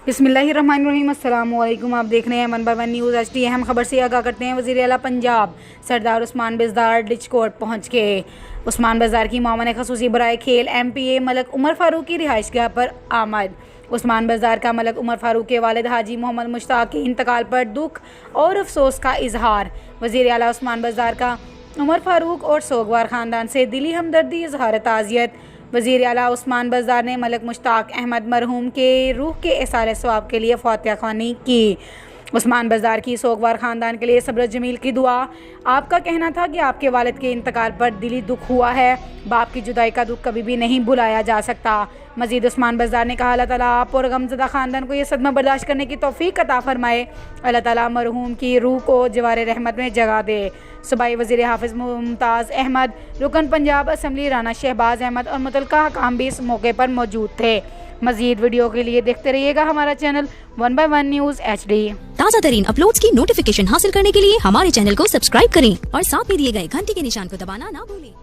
बिस्मिल्लाहिर्रहमानिर्रहीम। अस्सलाम वालेकुम। आप देख रहे हैं one by one news HD। अहम खबर से आगाह करते हैं। वज़ीर आला पंजाब सरदार उस्मान बिज़दार डिचकोट पहुँच गए। उस्मान बिज़दार की मामले खसूसी बराए खेल MPA मलक उमर फ़ारूक की रिहाइशगाह पर आमद। उस्मान बिज़दार का मलक उमर फ़ारूक के वालिद हाजी मोहम्मद मुश्ताक के इंतकाल पर दुख और अफसोस का इजहार। वज़ीर आला उस्मान बिज़दार का उमर फ़ारूक और सोगवार ख़ानदान से दिली हमदर्दी इजहार ताज़ियत। वज़ीर आला उस्मान बिज़दार ने मलक मुश्ताक अहमद मरहूम के रूह के इसाले सवाब के लिए फातिहा ख़्वानी की। उस्मान बिज़दार की सोगवार ख़ानदान के लिए सब्र जमील की दुआ। आपका कहना था कि आपके वालिद के इंतकाल पर दिली दुख हुआ है। बाप की जुदाई का दुख कभी भी नहीं भुलाया जा सकता। मज़ीद उस्मान बिज़दार ने कहा, अल्लाह ताला आप और गमज़दा ख़ानदान को यह सदमा बर्दाश्त करने की तौफ़ीक अता फ़रमाए। अल्लाह ताला मरहूम की रूह को जवार रहमत में जगह दे। सूबाई वज़ीर हाफ़िज़ मुमताज़ अहमद, रुकन पंजाब असम्बली राना शहबाज अहमद और मुतल्लिका हकाम भी इस मौके पर मौजूद थे। मज़ीद वीडियो के लिए देखते रहिएगा हमारा channel one by one news HD। ताज़ा तरीन अपलोड्स की नोटिफिकेशन हासिल करने के लिए हमारे चैनल को सब्सक्राइब करें और साथ में दिए गए घंटी के निशान को दबाना ना भूलें।